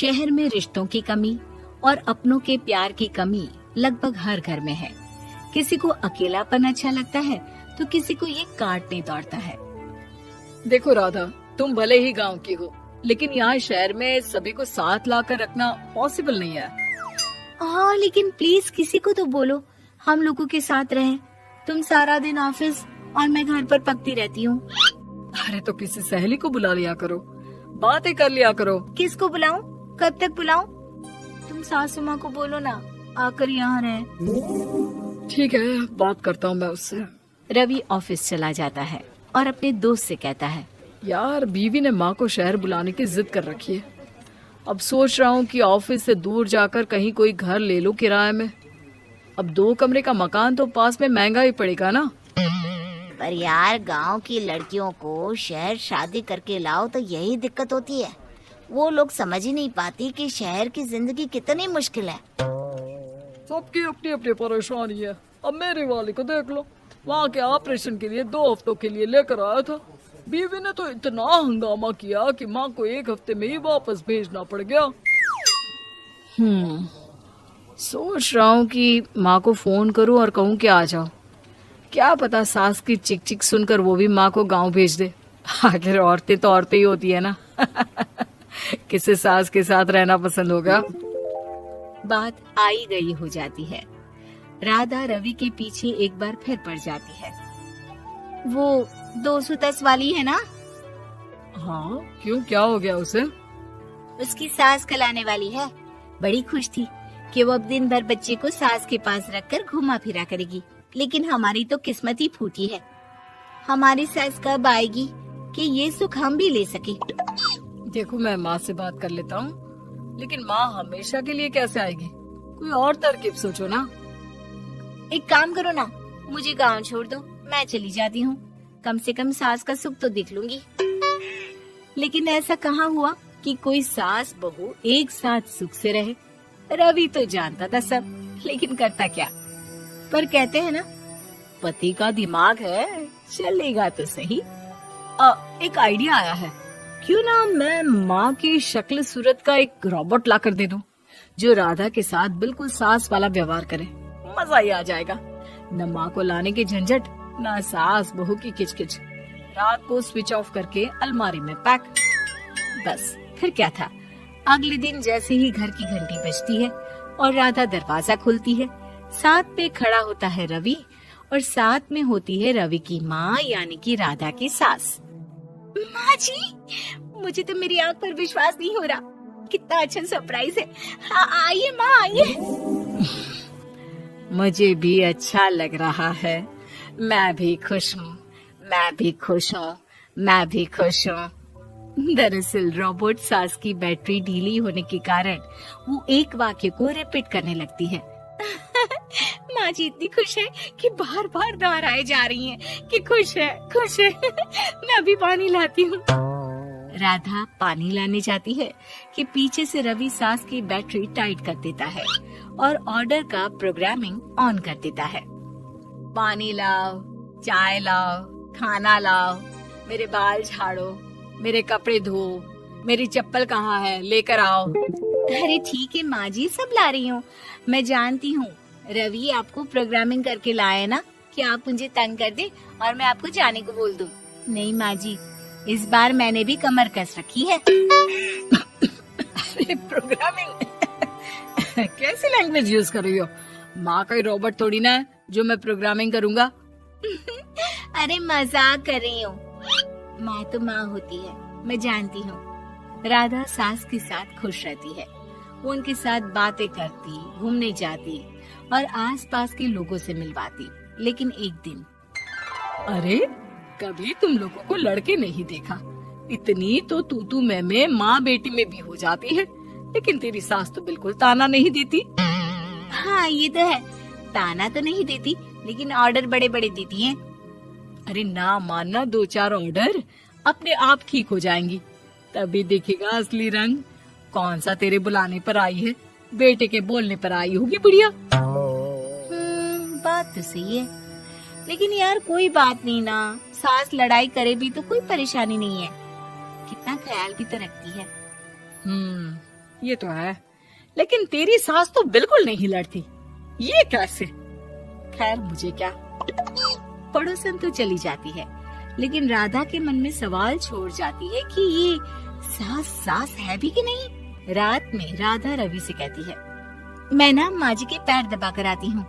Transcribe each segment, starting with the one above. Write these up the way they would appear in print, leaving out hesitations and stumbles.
शहर में रिश्तों की कमी और अपनों के प्यार की कमी लगभग हर घर में है। किसी को अकेलापन अच्छा लगता है तो किसी को ये काटने दौड़ता है। देखो राधा, तुम भले ही गांव की हो, लेकिन यहाँ शहर में सभी को साथ लाकर रखना पॉसिबल नहीं है। हाँ, लेकिन प्लीज किसी को तो बोलो हम लोगों के साथ रहें। तुम सारा दिन ऑफिस और मैं घर पर पकती रहती हूँ। अरे तो किसी सहेली को बुला लिया करो, बातें कर लिया करो। किसको बुलाऊं? कब तक बुलाऊं? तुम सासू माँ को बोलो ना आकर यहाँ रहे। ठीक है, बात करता हूँ मैं उससे। रवि ऑफिस चला जाता है और अपने दोस्त से कहता है, यार बीवी ने माँ को शहर बुलाने की जिद कर रखी है। अब सोच रहा हूँ कि ऑफिस से दूर जाकर कहीं कोई घर ले लूं किराए में। अब 2 कमरे का मकान तो पास में महंगा ही पड़ेगा ना। पर यार गांव की लड़कियों को शहर शादी करके लाओ तो यही दिक्कत होती है। वो लोग समझ ही नहीं पाती कि शहर की जिंदगी कितनी मुश्किल है। सबकी अपनी अपनी परेशानी है। अब मेरी वाली को देख लो, वहाँ के ऑपरेशन के लिए 2 हफ्तों के लिए लेकर आया था। बीवी ने तो इतना हंगामा किया कि माँ को 1 हफ्ते में ही वापस भेजना पड़ गया। सोच रहा हूँ कि माँ को फोन करूँ और कहूँ कि आ जाओ। क्या पता सास की चिक चिक सुनकर वो भी माँ को गांव भेज दे। आखिर औरतें तो औरतें ही होती है ना। किसे सास के साथ रहना पसंद होगा। बात आई गई हो जाती है। राधा रवि के पीछे एक बार फिर पड़ जाती है। वो 210 वाली है ना? हाँ, क्यों, क्या हो गया उसे? उसकी सास कल आने वाली है। बड़ी खुश थी कि वो अब दिन भर बच्चे को सास के पास रखकर घुमा फिरा करेगी। लेकिन हमारी तो किस्मत ही फूटी है। हमारी सास कब आएगी कि ये सुख हम भी ले सके? देखो, मैं माँ से बात कर लेता हूँ, लेकिन माँ हमेशा के लिए कैसे आएगी? कोई और तरकीब सोचो ना। एक काम करो ना, मुझे गांव छोड़ दो, मैं चली जाती हूँ। कम से कम सास का सुख तो देख लूंगी। लेकिन ऐसा कहाँ हुआ कि कोई सास बहू एक साथ सुख से रहे। रवि तो जानता था सब, लेकिन करता क्या। पर कहते हैं ना, पति का दिमाग है, चलेगा तो सही। एक आइडिया आया है। क्यों ना मैं माँ की शक्ल सूरत का एक रोबोट ला कर दे दूं, जो राधा के साथ बिल्कुल सास वाला व्यवहार करे। मजा ही आ जाएगा। न माँ को लाने की झंझट, न सास बहू की किचकिच। रात को स्विच ऑफ करके अलमारी में पैक। बस फिर क्या था। अगले दिन जैसे ही घर की घंटी बजती है और राधा दरवाजा खोलती है, साथ में खड़ा होता है रवि और साथ में होती है रवि की माँ यानी कि राधा की सास। माँ जी, मुझे तो मेरी आंख पर विश्वास नहीं हो रहा। कितना अच्छा सरप्राइज है। आइए माँ, आइए। मुझे भी अच्छा लग रहा है। मैं भी खुश हूँ, मैं भी खुश हूँ, मैं भी खुश हूँ। दरअसल रोबोट सास की बैटरी ढीली होने के कारण वो एक वाक्य को रिपीट करने लगती है। माँ जी इतनी खुश है कि बार बार दोहराए जा रही हैं कि खुश है, खुश है। मैं अभी पानी लाती हूँ। राधा पानी लाने जाती है कि पीछे से रवि सास की बैटरी टाइट कर देता है और ऑर्डर का प्रोग्रामिंग ऑन कर देता है। पानी लाओ, चाय लाओ, खाना लाओ, मेरे बाल झाड़ो, मेरे कपड़े धो, मेरी चप्पल कहाँ है, लेकर आओ। अरे ठीक है माँ जी, सब ला रही हूँ। मैं जानती हूँ रवि आपको प्रोग्रामिंग करके लाए ना कि आप मुझे तंग कर दे और मैं आपको जाने को बोल दूँ। नहीं माँ जी, इस बार मैंने भी कमर कस रखी है। प्रोग्रामिंग कैसी लैंग्वेज यूज कर रही हो? माँ का रोबोट थोड़ी ना है जो मैं प्रोग्रामिंग करूँगा। अरे मजाक कर रही हूँ। माँ तो माँ होती है, मैं जानती हूँ। राधा सास के साथ खुश रहती है। वो उनके साथ बातें करती, घूमने जाती और आसपास के लोगों से मिलवाती। लेकिन एक दिन, अरे कभी तुम लोगों को लड़के नहीं देखा। इतनी तो तू मैं माँ बेटी में भी हो जाती है, लेकिन तेरी सास तो बिल्कुल ताना नहीं देती। हाँ ये तो है, ताना तो नहीं देती लेकिन ऑर्डर बड़े बड़े देती हैं। अरे ना मानना, 2-4 ऑर्डर अपने आप ठीक हो जाएंगी, तभी दिखेगा असली रंग। कौन सा तेरे बुलाने पर आई है, बेटे के बोलने पर आई होगी बुढ़िया। बात तो सही है, लेकिन यार कोई बात नहीं ना, सास लड़ाई करे भी तो कोई परेशानी नहीं है। कितना ख्याल भी तो रखती है। ये तो है, लेकिन तेरी सास तो बिल्कुल नहीं लड़ती। ये कैसे? खैर मुझे क्या। पड़ोसन तो चली जाती है, लेकिन राधा के मन में सवाल छोड़ जाती है कि ये सास है भी कि नहीं। रात में राधा रवि से कहती है, मैं ना माँ जी के पैर दबा कर आती हूँ।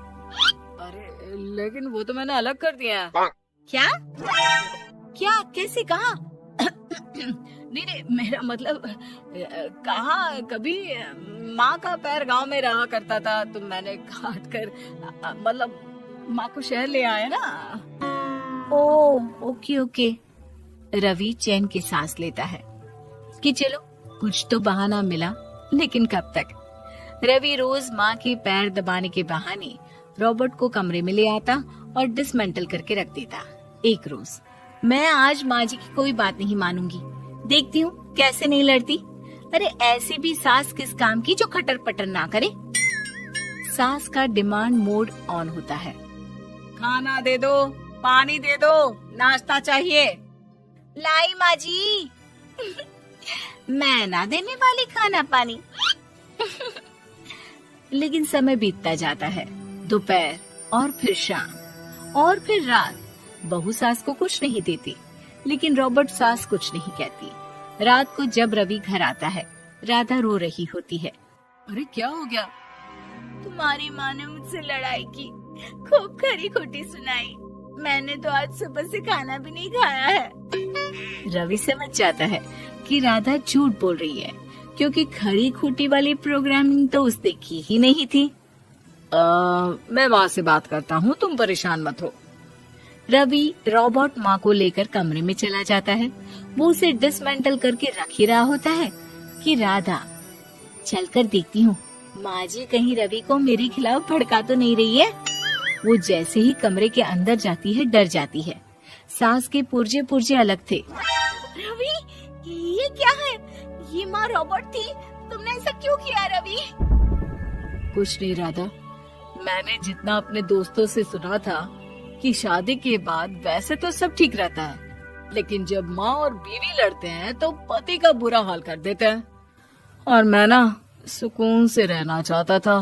अरे लेकिन वो तो मैंने अलग कर दिया है। क्या क्या कैसे कहा? नहीं, मेरा मतलब कहा कभी माँ का पैर गांव में रहा करता था, तो मैंने काट कर मतलब माँ को शहर ले आया ना। ओ ओके ओके। रवि चैन की सांस लेता है कि चलो कुछ तो बहाना मिला, लेकिन कब तक। रवि रोज माँ के पैर दबाने के बहाने रॉबर्ट को कमरे में ले आता और डिसमेंटल करके रख देता। एक रोज, मैं आज माँ जी की कोई बात नहीं मानूंगी, देखती हूँ कैसे नहीं लड़ती। अरे ऐसी भी सास किस काम की जो खटर पटर ना करे। सास का डिमांड मोड ऑन होता है। खाना दे दो, पानी दे दो, नाश्ता चाहिए। लाई माँ जी। मैं ना देने वाली खाना पानी। लेकिन समय बीतता जाता है। दोपहर और फिर शाम और फिर रात। बहू सास को कुछ नहीं देती, लेकिन रॉबर्ट सास कुछ नहीं कहती। रात को जब रवि घर आता है, राधा रो रही होती है। अरे क्या हो गया? तुम्हारी माँ ने मुझसे लड़ाई की, खूब खरी खोटी सुनाई। मैंने तो आज सुबह से खाना भी नहीं खाया है। रवि समझ जाता है कि राधा झूठ बोल रही है, क्योंकि खरी खोटी वाली प्रोग्रामिंग तो उसने की ही नहीं थी। मैं माँ से बात करता हूँ, तुम परेशान मत हो। रवि रॉबर्ट माँ को लेकर कमरे में चला जाता है। वो उसे डिसमेंटल करके रख ही रहा होता है कि राधा, चलकर देखती हूँ माँ जी कहीं रवि को मेरे खिलाफ भड़का तो नहीं रही है। वो जैसे ही कमरे के अंदर जाती है, डर जाती है। सास के पुर्जे पुर्जे अलग थे। रवि, ये क्या है? ये माँ रॉबर्ट थी, तुमने ऐसा क्यों किया रवि? कुछ नहीं राधा, मैंने जितना अपने दोस्तों से सुना था कि शादी के बाद वैसे तो सब ठीक रहता है, लेकिन जब माँ और बीवी लड़ते हैं तो पति का बुरा हाल कर देते हैं। और मैं ना सुकून से रहना चाहता था।